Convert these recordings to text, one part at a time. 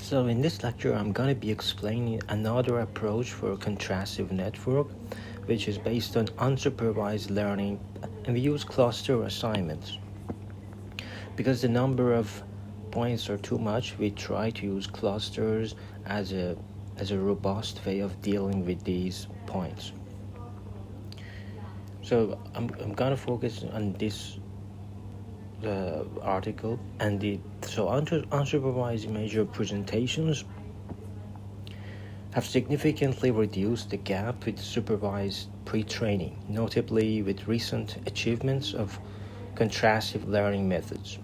So in this lecture, I'm going to be explaining another approach for a contrastive network, which is based on unsupervised learning, and we use cluster assignments. Because the number of points are too much, we try to use clusters as a robust way of dealing with these points. So I'm going to focus on this article and unsupervised image representations have significantly reduced the gap with supervised pre-training, notably with recent achievements of contrastive learning methods.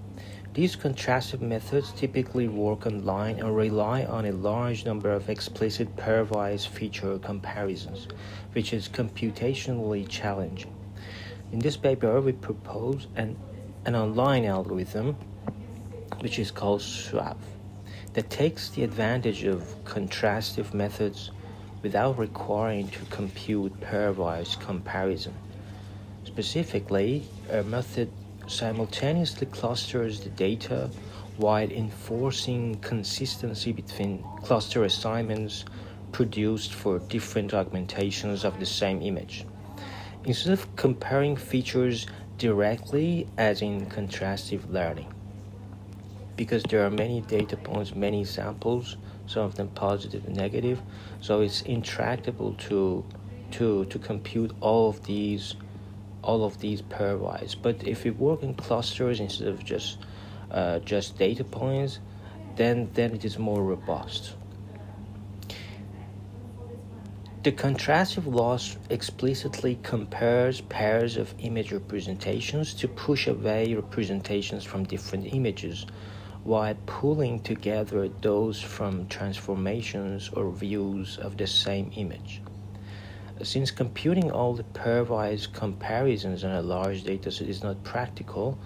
These contrastive methods typically work online and rely on a large number of explicit pairwise feature comparisons, which is computationally challenging. In this paper, we propose an online algorithm, which is called SWAP, that takes the advantage of contrastive methods without requiring to compute pairwise comparison. Specifically, a method simultaneously clusters the data while enforcing consistency between cluster assignments produced for different augmentations of the same image. Instead of comparing features directly as in contrastive learning, because there are many data points, many samples, some of them positive and negative, so it's intractable to compute all of these pairwise. But if we work in clusters instead of just data points, then it is more robust. The contrastive loss explicitly compares pairs of image representations to push away representations from different images, while pulling together those from transformations or views of the same image. Since computing all the pairwise comparisons on a large dataset is not practical,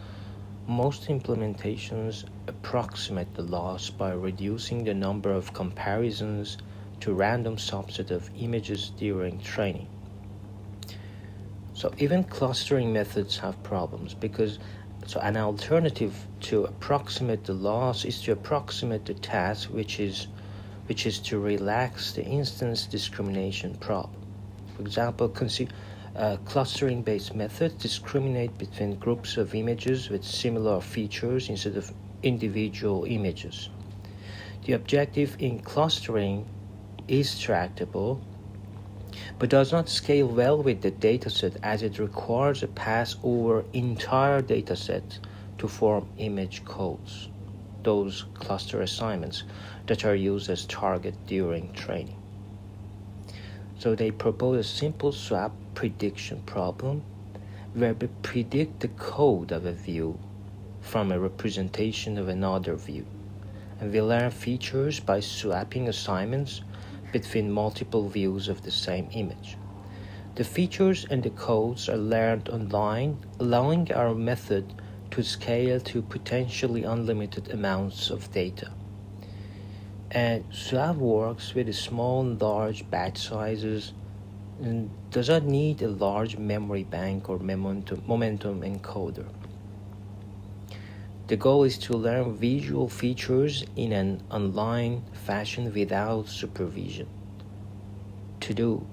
most implementations approximate the loss by reducing the number of comparisons to random subset of images during training. So even clustering methods have problems because an alternative to approximate the loss is to approximate the task, which is to relax the instance discrimination problem. For example, clustering-based methods discriminate between groups of images with similar features instead of individual images. The objective in clustering is tractable, but does not scale well with the dataset as it requires a pass over entire dataset to form image codes, those cluster assignments that are used as target during training. So they propose a simple swap prediction problem where we predict the code of a view from a representation of another view, and we learn features by swapping assignments between multiple views of the same image. The features and the codes are learned online, allowing our method to scale to potentially unlimited amounts of data. And SWAP works with small and large batch sizes and does not need a large memory bank or momentum encoder. The goal is to learn visual features in an online fashion without supervision. To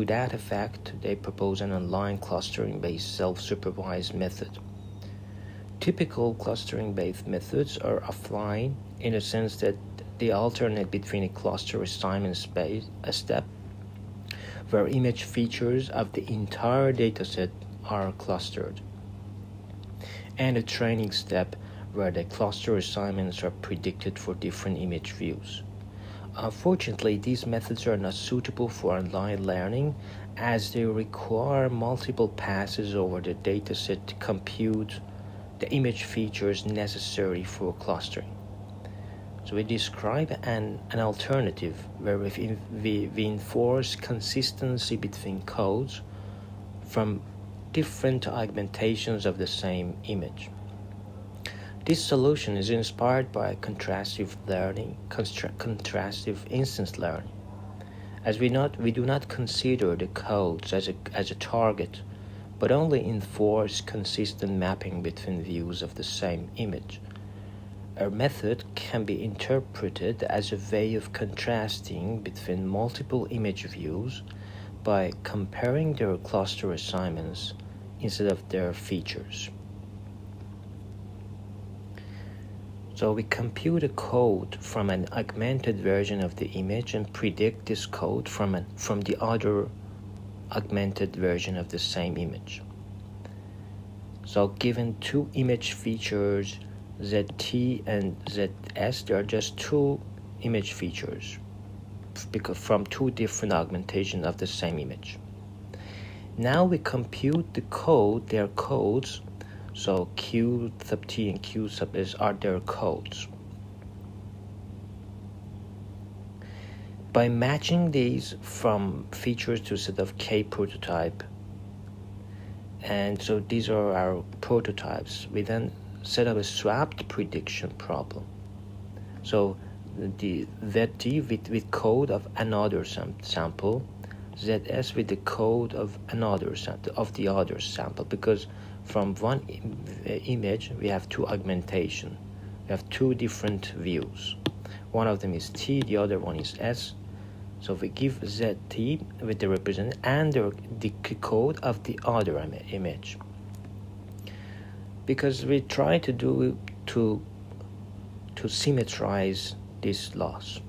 that effect, they propose an online clustering-based self-supervised method. Typical clustering-based methods are offline in the sense that they alternate between a cluster assignment space, a step where image features of the entire dataset are clustered, and a training step where the cluster assignments are predicted for different image views. Unfortunately, these methods are not suitable for online learning as they require multiple passes over the dataset to compute the image features necessary for clustering. So we describe an alternative where we enforce consistency between codes from different augmentations of the same image. This solution is inspired by contrastive learning, contrastive instance learning, as we do not consider the codes as a target, but only enforce consistent mapping between views of the same image. Our method can be interpreted as a way of contrasting between multiple image views by comparing their cluster assignments instead of their features. So we compute a code from an augmented version of the image and predict this code from the other augmented version of the same image. So given two image features, ZT and ZS, they are just two image features because from two different augmentations of the same image. Now we compute the code, their codes. So Q sub T and Q sub S are their codes. By matching these from features to a set of K prototype, and so these are our prototypes, we then set up a swapped prediction problem. So the ZT with code of another sample, ZS with the code of another sample, of the other sample, because from one image we have two augmentation. We have two different views. One of them is T, the other one is S. So we give ZT with the represent and the code of the other image. Because we try to do to symmetrize this loss.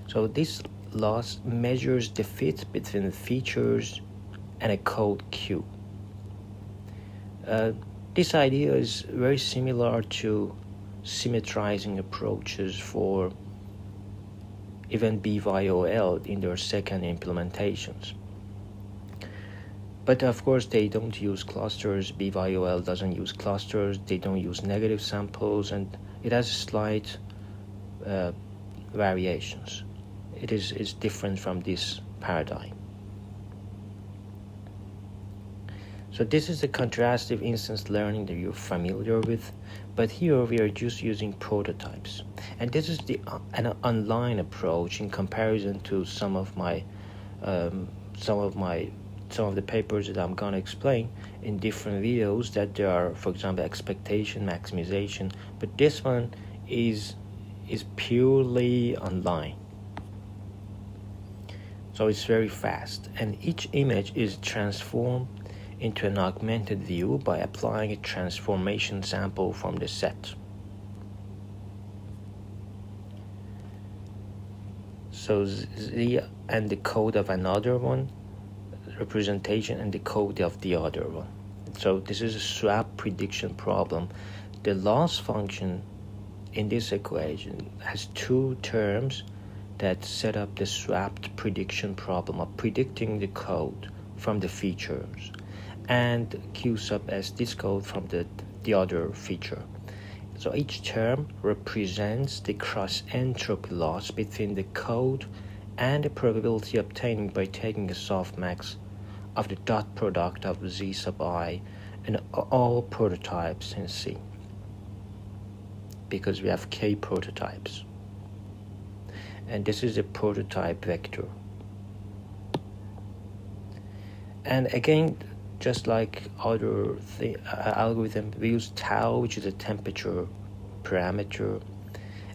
So this loss measures the fit between the features and a code Q. This idea is very similar to symmetrizing approaches for even BYOL in their second implementations. But of course they don't use clusters. BYOL doesn't use clusters. They don't use negative samples, and it has slight variations. It's different from this paradigm. So this is the contrastive instance learning that you're familiar with, but here we are just using prototypes. And this is an online approach in comparison to some of the papers that I'm gonna explain in different videos, that there are, for example, expectation maximization, but this one is purely online. So it's very fast, and each image is transformed into an augmented view by applying a transformation sample from the set. So Z and the code of another one, representation and the code of the other one. So this is a swap prediction problem. The loss function in this equation has two terms that set up the swapped prediction problem of predicting the code from the features, and Q sub S, this code from the other feature. So each term represents the cross-entropy loss between the code and the probability obtained by taking a softmax of the dot product of Z sub I and all prototypes in C, because we have K prototypes. And this is a prototype vector. And again, just like other algorithm, we use tau, which is a temperature parameter,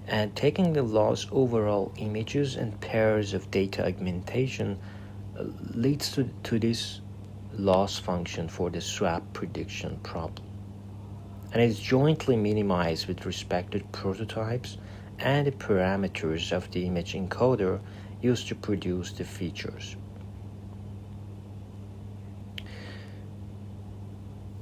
and taking the loss overall images and pairs of data augmentation leads to this loss function for the swap prediction problem. And it's jointly minimized with respect to prototypes and the parameters of the image encoder used to produce the features.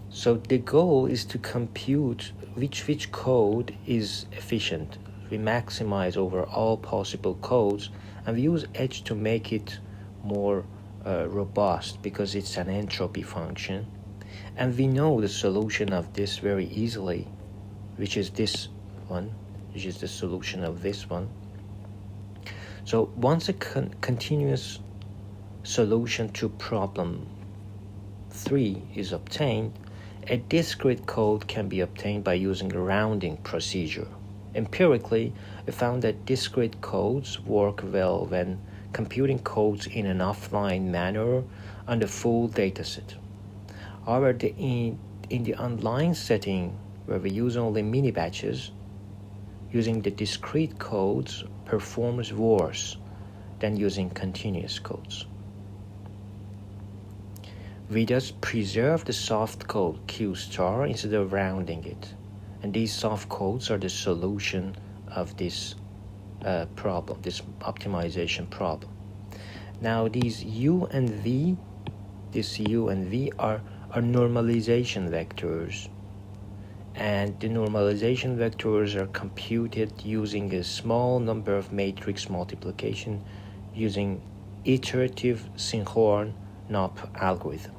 So the goal is to compute which code is efficient. We maximize over all possible codes, and we use edge to make it more robust because it's an entropy function. And we know the solution of this very easily, which is this one, which is the solution of this one. So once a continuous solution to problem 3 is obtained, a discrete code can be obtained by using a rounding procedure. Empirically, we found that discrete codes work well when computing codes in an offline manner on the full dataset. However, in the online setting, where we use only mini batches, using the discrete codes performs worse than using continuous codes. We thus preserve the soft code Q star instead of rounding it. And these soft codes are the solution of this problem, this optimization problem. Now these U and V are normalization vectors. And the normalization vectors are computed using a small number of matrix multiplication using iterative Singhorn-Knopp algorithm.